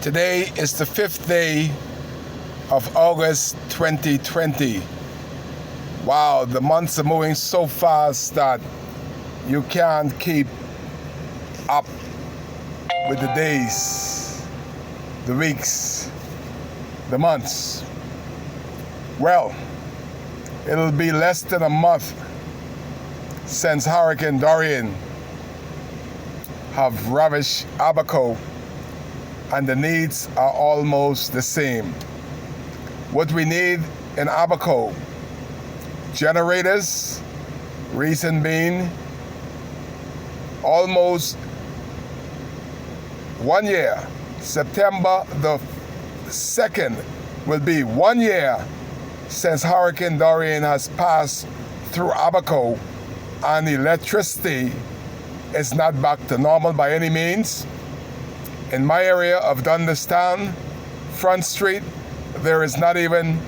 Today is the 5th day of August 2020. Wow, the months are moving so fast that you can't keep up with the days, the weeks, the months. Well, it'll be less than a month since Hurricane Dorian have ravished Abaco, and the needs are almost the same. What we need in Abaco: generators, reason being almost 1 year. September the 2nd will be 1 year since Hurricane Dorian has passed through Abaco, and electricity is not back to normal by any means. In my area of Dundestown, Front Street, there is not even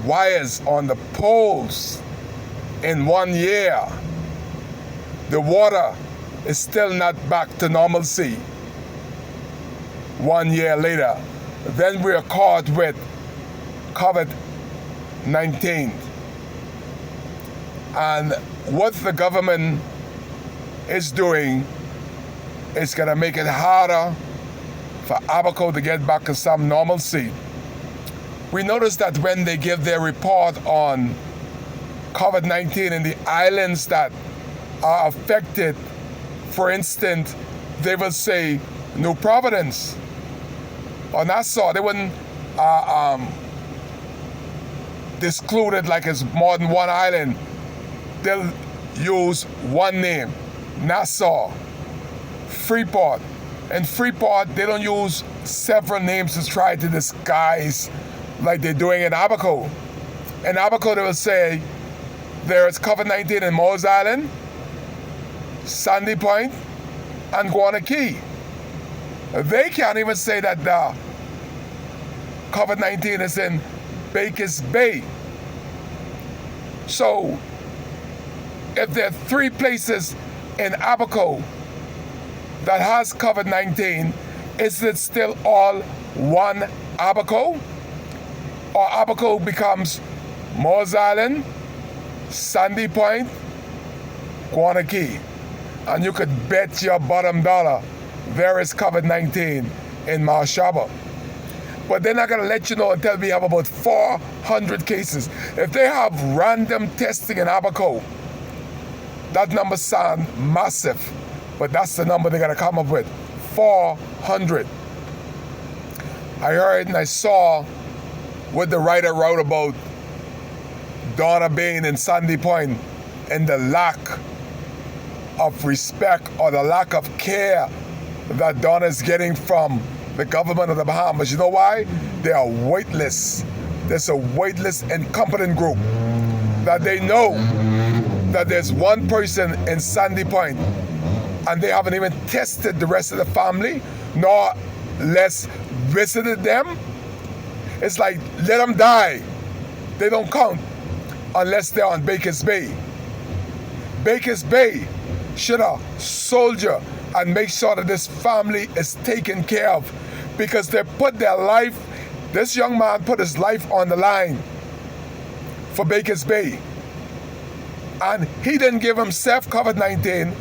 wires on the poles in 1 year. The water is still not back to normalcy 1 year later. Then we are caught with COVID-19. And what the government is doing is going to make it harder for Abaco to get back to some normalcy. We noticed that when they give their report on COVID-19 in the islands that are affected, for instance, they will say New Providence or Nassau. They wouldn't exclude it like it's more than one island. They'll use one name: Nassau, Freeport. And Freeport, they don't use several names to try to disguise like they're doing in Abaco. In Abaco, they will say there's COVID-19 in Mose Island, Sandy Point, and Guana Key. They can't even say that the COVID-19 is in Bakers Bay. So, if there are 3 places in Abaco that has COVID-19, is it still all one Abaco? Or Abaco becomes Mose Island, Sandy Point, Guana Key? And you could bet your bottom dollar there is COVID-19 in Marsh Harbour. But they're not going to let you know until we have about 400 cases. If they have random testing in Abaco, that number sounds massive, but that's the number they're going to come up with: 400. I heard and I saw what the writer wrote about Donna Bain in Sandy Point and the lack of respect or the lack of care that Donna is getting from the government of the Bahamas. You know why? They are weightless. There's a weightless, incompetent group that they know that there's one person in Sandy Point and they haven't even tested the rest of the family, nor less visited them. It's like, let them die. They don't count unless they're on Bakers Bay. Bakers Bay should have soldier and make sure that this family is taken care of, because they put their life, this young man put his life on the line for Bakers Bay. And he didn't give himself COVID-19.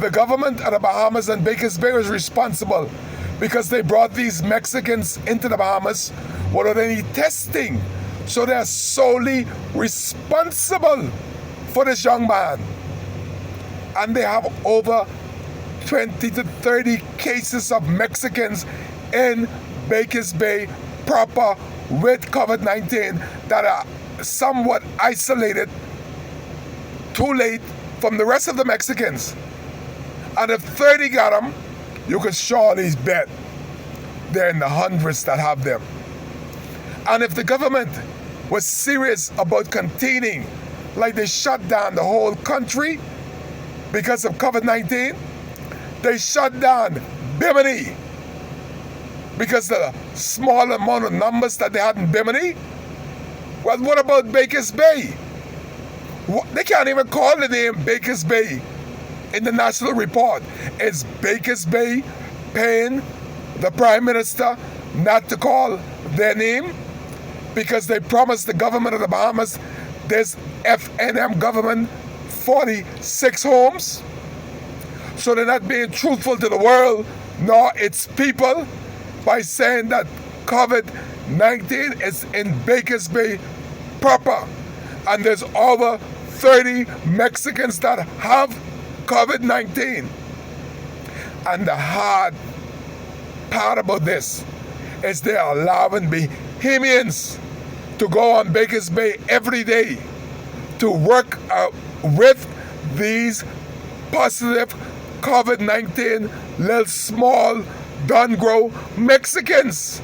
The government of the Bahamas and Bakers Bay was responsible because they brought these Mexicans into the Bahamas without any testing. So they're solely responsible for this young man. And they have over 20 to 30 cases of Mexicans in Bakers Bay proper with COVID-19 that are somewhat isolated, too late from the rest of the Mexicans. And if 30 got them, you could surely bet they're in the hundreds that have them. And if the government was serious about containing, like they shut down the whole country because of COVID-19, they shut down Bimini because the small amount of numbers that they had in Bimini. Well, what about Bakers Bay? They can't even call the name Bakers Bay in the national report. It's Bakers Bay, paying the Prime Minister not to call their name because they promised the government of the Bahamas this FNM government 46 homes. So they're not being truthful to the world nor its people by saying that COVID-19 is in Bakers Bay proper, and there's over 30 Mexicans that have COVID-19. And the hard part about this is they're allowing Bahamians to go on Bakers Bay every day to work with these positive COVID-19 little small don't-grow Mexicans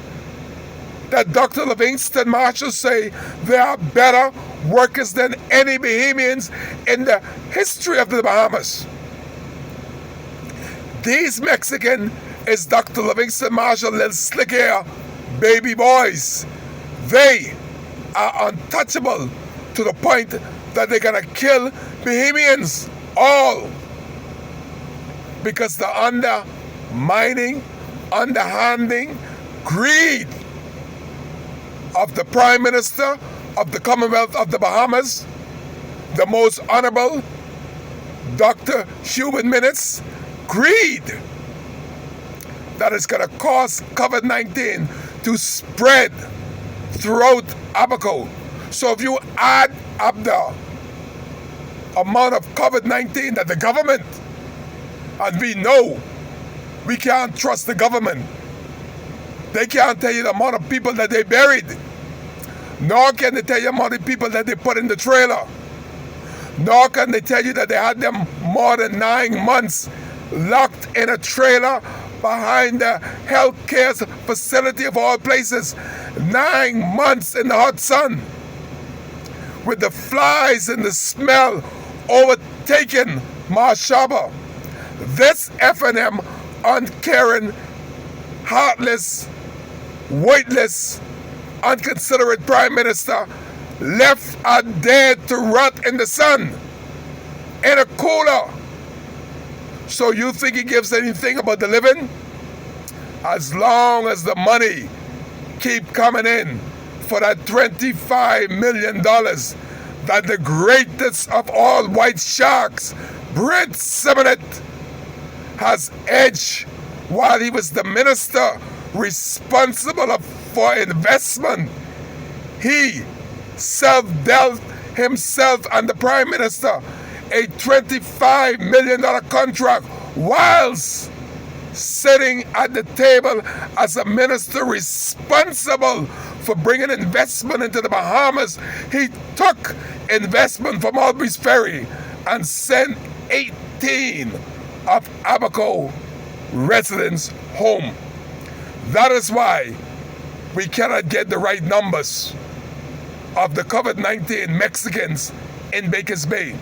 that Dr. Livingston Marshall say they are better workers than any Bahamians in the history of the Bahamas. These Mexican is Dr. Livingston Marshall little slick hair baby boys. They are untouchable to the point that they're gonna kill Bahamians all because the undermining, underhanding, greed of the Prime Minister of the Commonwealth of the Bahamas, the most honorable Dr. Hubert Minnis, greed that is going to cause COVID-19 to spread throughout Abaco. So if you add up the amount of COVID-19 that the government, and we know we can't trust the government. They can't tell you the amount of people that they buried. Nor can they tell you the amount of people that they put in the trailer. Nor can they tell you that they had them more than 9 months locked in a trailer behind the healthcare facility of all places. 9 months in the hot sun with the flies and the smell overtaking Marshaba. This FNM uncaring, heartless, weightless, unconsiderate Prime Minister left a dead to rot in the sun in a cooler. So you think he gives anything about the living? As long as the money keep coming in for that $25 million that the greatest of all white sharks, Brent Simonet, has edged while he was the minister responsible for investment. He self-dealt himself and the Prime Minister a $25 million contract whilst sitting at the table as a minister responsible for bringing investment into the Bahamas. He took investment from Albury's Ferry and sent 18 of Abaco residents home. That is why we cannot get the right numbers of the COVID-19 Mexicans in Bakers Bay.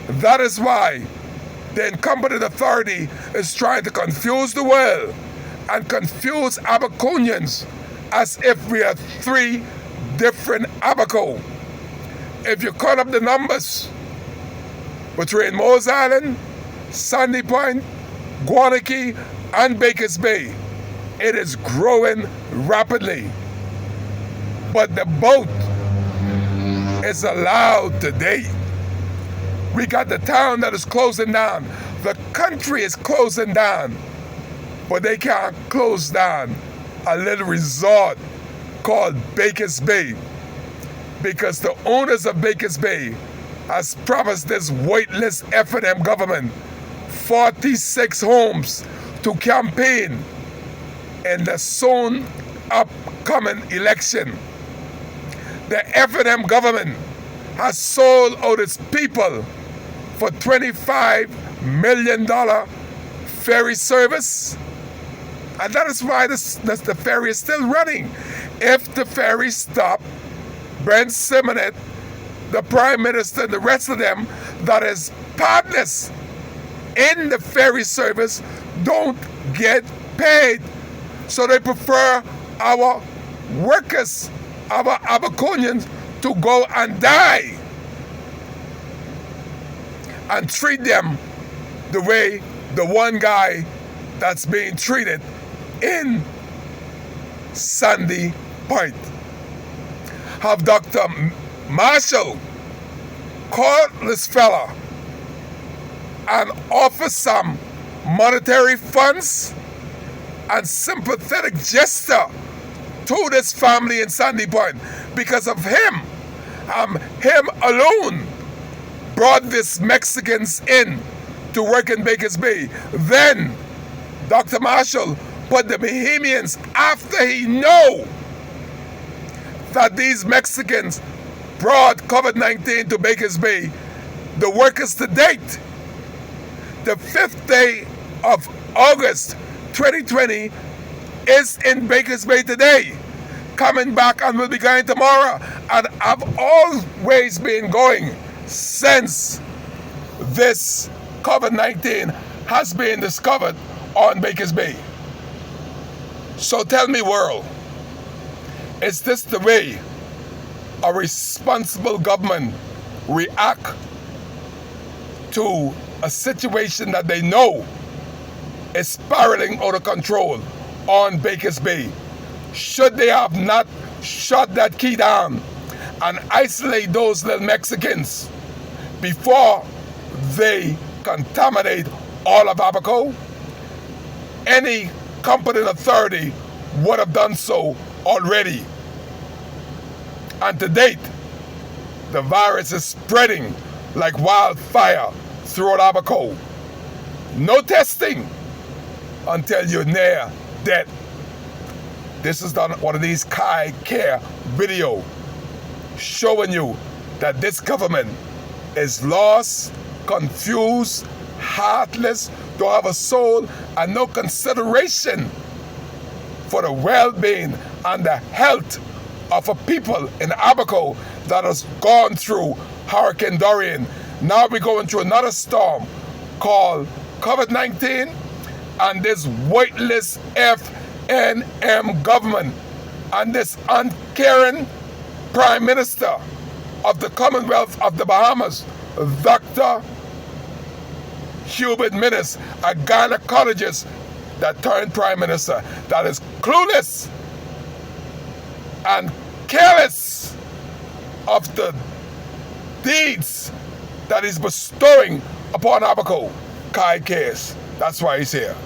That is why the incompetent authority is trying to confuse the world and confuse Abaconians as if we are 3 different Abaco. If you cut up the numbers between Mose Island, Sandy Point, Guanakee, and Bakers Bay, it is growing rapidly. But the boat is allowed today. We got the town that is closing down. The country is closing down. But they can't close down a little resort called Bakers Bay because the owners of Bakers Bay has promised this weightless FNM government 46 homes to campaign in the soon upcoming election. The FNM government has sold out its people for $25 million ferry service. And that is why the ferry is still running. If the ferry stopped, Brent Simonet, the Prime Minister, and the rest of them that is partners in the ferry service don't get paid. So they prefer our workers, our Abaconians, to go and die and treat them the way the one guy that's being treated in Sandy Point. Have Dr. Marshall call this fella and offer some monetary funds and sympathetic gesture to this family in Sandy Point. Because of him, him alone brought these Mexicans in to work in Bakers Bay. Then Dr. Marshall put the Bahamians, after he know that these Mexicans brought COVID-19 to Bakers Bay, the workers to date, the 5th day of August 2020 is in Bakers Bay today, coming back and will be going tomorrow, and have always been going since this COVID-19 has been discovered on Bakers Bay. So tell me, world, is this the way a responsible government react to a situation that they know is spiraling out of control on Bakers Bay? Should they have not shut that key down and isolate those little Mexicans before they contaminate all of Abaco? Any competent authority would have done so already. And to date, the virus is spreading like wildfire throughout Abaco. No testing until you're near death. This is one of these Kai Care video showing you that this government is lost, confused, heartless, don't have a soul, and no consideration for the well-being and the health of a people in Abaco that has gone through Hurricane Dorian. Now we're going through another storm called COVID-19, and this weightless FNM government and this uncaring Prime Minister of the Commonwealth of the Bahamas, Dr. Hubert Minnis, a gynecologist that turned Prime Minister, that is clueless and careless of the deeds that he's bestowing upon Abaco. Kai cares. That's why he's here.